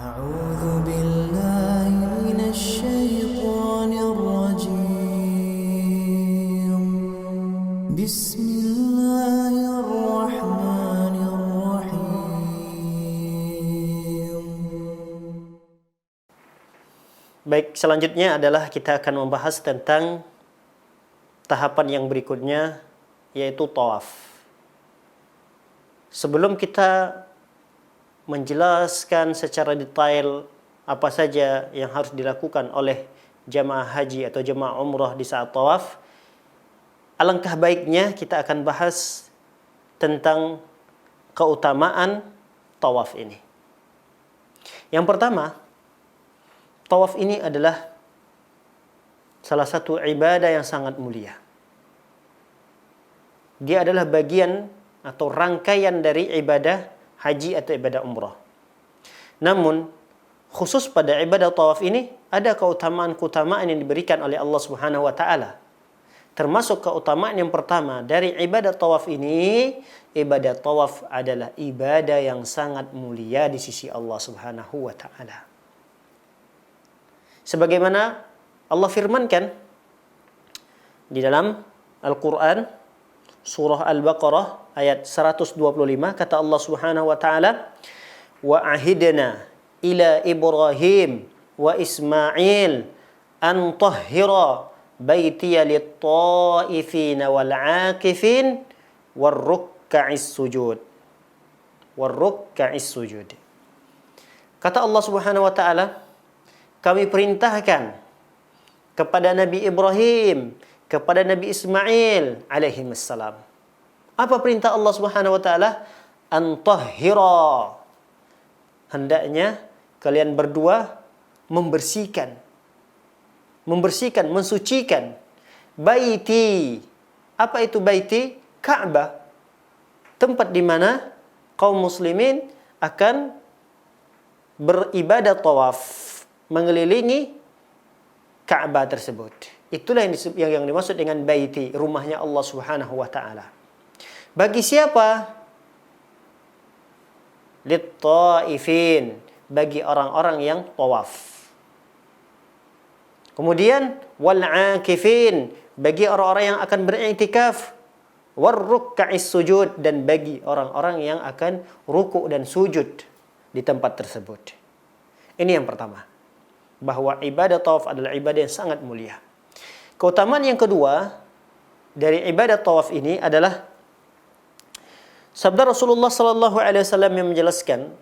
أعوذ بالله من الشيطان الرجيم بسم الله الرحمن الرحيم. Baik, selanjutnya adalah kita akan membahas tentang tahapan yang berikutnya, yaitu tawaf. Sebelum kita menjelaskan secara detail apa saja yang harus dilakukan oleh jamaah haji atau jamaah umrah di saat tawaf, alangkah baiknya kita akan bahas tentang keutamaan tawaf ini. Yang pertama, tawaf ini adalah salah satu ibadah yang sangat mulia. Dia adalah bagian atau rangkaian dari ibadah haji atau ibadah umrah. Namun, khusus pada ibadah tawaf ini ada keutamaan-keutamaan yang diberikan oleh Allah Subhanahu wa taala. Termasuk keutamaan yang pertama dari ibadah tawaf ini, ibadah tawaf adalah ibadah yang sangat mulia di sisi Allah Subhanahu wa taala. Sebagaimana Allah firmankan di dalam Al-Qur'an surah Al-Baqarah ayat 125, kata Allah Subhanahu wa taala, "Wa ahidna ila Ibrahim wa Ismail an tahhira baitiya lit-ta'ifin wal 'akifin war-ruk'is sujud." War-ruk'is sujud. Kata Allah Subhanahu wa taala, kami perintahkan kepada Nabi Ibrahim, kepada Nabi Ismail alaihimassalam. Apa perintah Allah Subhanahu wa taala? Antahhira. Hendaknya kalian berdua membersihkan, mensucikan baiti. Apa itu baiti? Ka'bah. Tempat di mana kaum muslimin akan beribadah tawaf, mengelilingi Ka'bah tersebut. Itulah yang dimaksud dengan baiti, rumahnya Allah Subhanahu wa taala. Bagi siapa? Lit-ta'ifin, bagi orang-orang yang tawaf. Kemudian wal-'akifin, bagi orang-orang yang akan beriktikaf. War-ruk'is sujud, dan bagi orang-orang yang akan rukuk dan sujud di tempat tersebut. Ini yang pertama, bahwa ibadah tawaf adalah ibadah yang sangat mulia. Keutamaan yang kedua dari ibadah tawaf ini adalah sabda Rasulullah sallallahu alaihi wasallam yang menjelaskan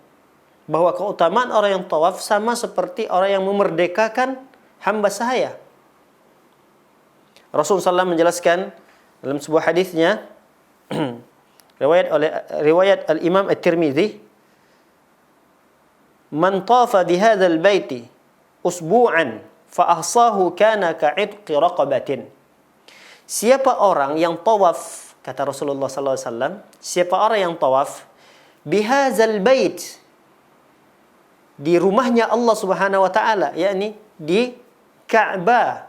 bahwa keutamaan orang yang tawaf sama seperti orang yang memerdekakan hamba sahaya. Rasulullah SAW menjelaskan dalam sebuah hadisnya riwayat Al-Imam At-Tirmidzi, "Man tafa bi hadzal baiti usbu'an fa'ahsahu kana ka'idqi raqabatin." Siapa orang yang tawaf, kata Rasulullah SAW, siapa orang yang tawaf bihazal bait, di rumahnya Allah Subhanahu wa taala, yakni di Ka'bah,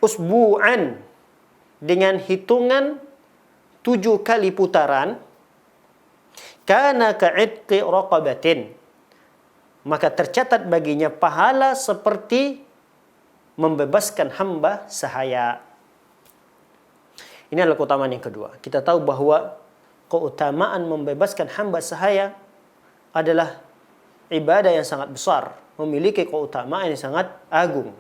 usbu'an, dengan hitungan 7 kali putaran, kana ka'idqi raqabatin, maka tercatat baginya pahala seperti membebaskan hamba sahaya. Ini adalah keutamaan yang kedua. Kita tahu bahwa keutamaan membebaskan hamba sahaya adalah ibadah yang sangat besar, memiliki keutamaan yang sangat agung.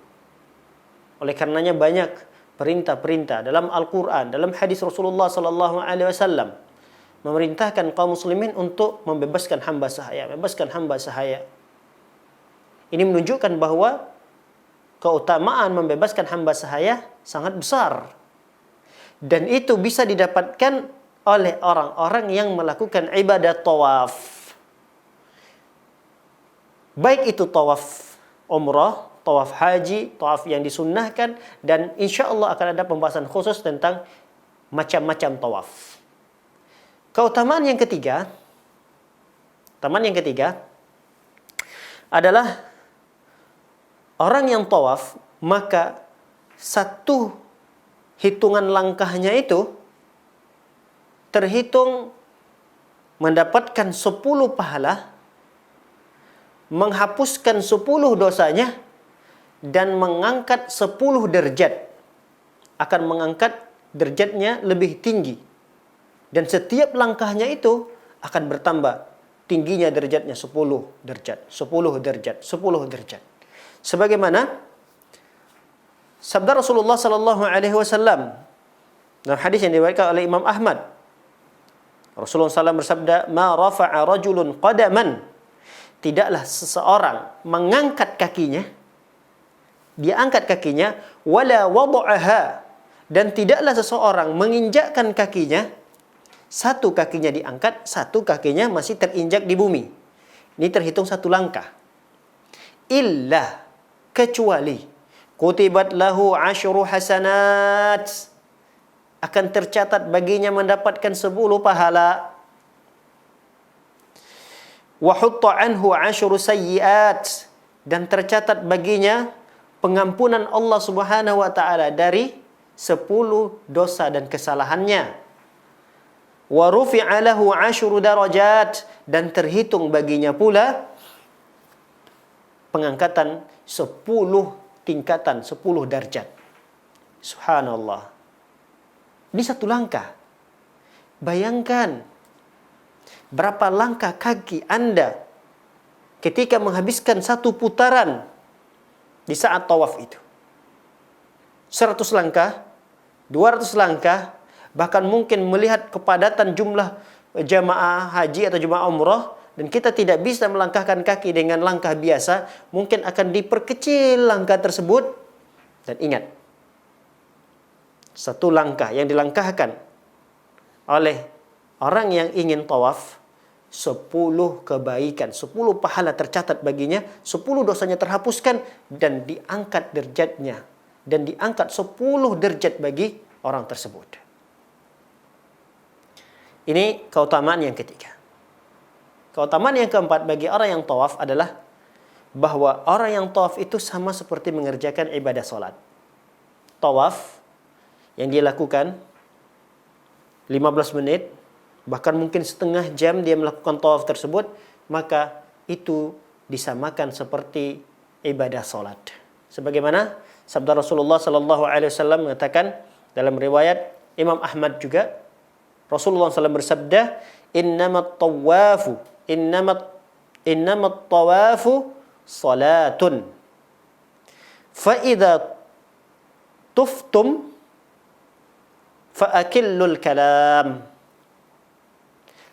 Oleh karenanya banyak perintah-perintah dalam Al-Quran, dalam hadis Rasulullah sallallahu alaihi wasallam memerintahkan kaum muslimin untuk membebaskan hamba sahaya, membebaskan hamba sahaya. Ini menunjukkan bahwa keutamaan membebaskan hamba sahaya sangat besar. Dan itu bisa didapatkan oleh orang-orang yang melakukan ibadah tawaf. Baik itu tawaf umrah, tawaf haji, tawaf yang disunnahkan, dan insya Allah akan ada pembahasan khusus tentang macam-macam tawaf. Keutamaan yang ketiga adalah orang yang tawaf, maka satu hitungan langkahnya itu terhitung mendapatkan 10 pahala menghapuskan 10 dosanya dan mengangkat 10 derajat. Akan mengangkat derajatnya lebih tinggi. Dan setiap langkahnya itu akan bertambah tingginya derajatnya 10 derajat, 10 derajat, 10 derajat. Sebagaimana sabda Rasulullah sallallahu alaihi wasallam dalam hadis yang diriwayatkan oleh Imam Ahmad. Rasulullah SAW bersabda, "Ma rafa'a rajulun qadaman." Tidaklah seseorang mengangkat kakinya, dia angkat kakinya, wala wada'aha, dan tidaklah seseorang menginjakkan kakinya, satu kakinya diangkat, satu kakinya masih terinjak di bumi. Ini terhitung satu langkah. Illa, kecuali, kutibat lahu 10 hasanat, akan tercatat baginya mendapatkan 10 pahala. Wa hutta anhu 10 sayyiat, dan tercatat baginya pengampunan Allah Subhanahu wa taala dari 10 dosa dan kesalahannya. Wa rufi'a lahu 10 darajat, dan terhitung baginya pula pengangkatan 10 tingkatan, 10 darjat. Subhanallah. Ini satu langkah. Bayangkan berapa langkah kaki Anda ketika menghabiskan satu putaran di saat tawaf itu. 100 langkah, 200 langkah, bahkan mungkin melihat kepadatan jumlah jamaah haji atau jamaah umrah, dan kita tidak bisa melangkahkan kaki dengan langkah biasa, mungkin akan diperkecil langkah tersebut. Dan ingat, satu langkah yang dilangkahkan oleh orang yang ingin tawaf, 10 kebaikan, 10 pahala tercatat baginya, 10 dosanya terhapuskan, dan diangkat derajatnya, dan diangkat 10 derajat bagi orang tersebut. Ini keutamaan yang ketiga. Keutamaan yang keempat bagi orang yang tawaf adalah bahwa orang yang tawaf itu sama seperti mengerjakan ibadah salat. Tawaf yang dia lakukan 15 menit, bahkan mungkin setengah jam dia melakukan tawaf tersebut, maka itu disamakan seperti ibadah salat. Sebagaimana sabda Rasulullah sallallahu alaihi wasallam mengatakan dalam riwayat Imam Ahmad juga, Rasulullah SAW bersabda, innamat tawafu salatun, fa idza tuftum fa'akillul kalam.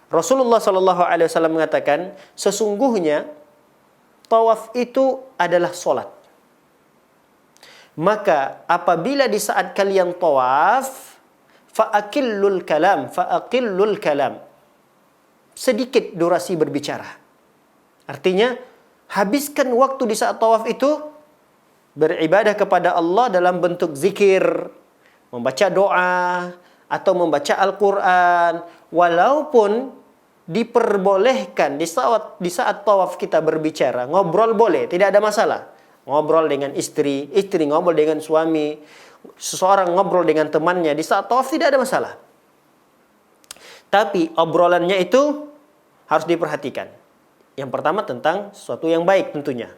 Rasulullah SAW mengatakan, sesungguhnya tawaf itu adalah solat. Maka apabila di saat kalian tawaf, fa'akillul kalam, sedikit durasi berbicara. Artinya, habiskan waktu di saat tawaf itu beribadah kepada Allah dalam bentuk zikir, membaca doa, atau membaca Al-Quran. Walaupun diperbolehkan di saat tawaf kita berbicara, ngobrol boleh, tidak ada masalah. Ngobrol dengan istri ngobrol dengan suami, seseorang ngobrol dengan temannya di saat tawaf, tidak ada masalah. Tapi obrolannya itu harus diperhatikan. Yang pertama tentang sesuatu yang baik tentunya.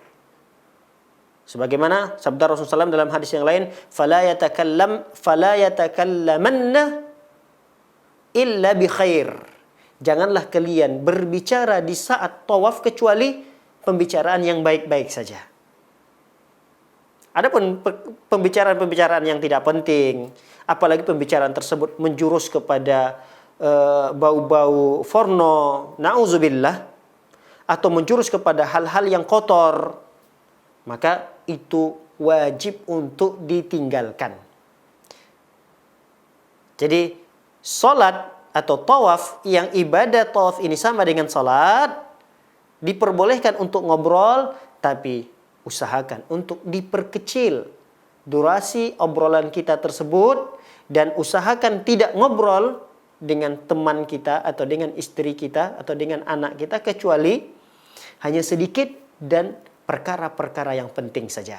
Sebagaimana sabda Rasulullah SAW dalam hadis yang lain, fala yatakallamanna illa bi khair. Janganlah kalian berbicara di saat tawaf kecuali pembicaraan yang baik-baik saja. Adapun pembicaraan-pembicaraan yang tidak penting, apalagi pembicaraan tersebut menjurus kepada bau-bau porno, na'udzubillah, atau menjurus kepada hal-hal yang kotor, maka itu wajib untuk ditinggalkan. Jadi, salat atau tawaf, yang ibadah tawaf ini sama dengan salat, diperbolehkan untuk ngobrol, tapi usahakan untuk diperkecil durasi obrolan kita tersebut, dan usahakan tidak ngobrol dengan teman kita atau dengan istri kita atau dengan anak kita, kecuali hanya sedikit dan perkara-perkara yang penting saja.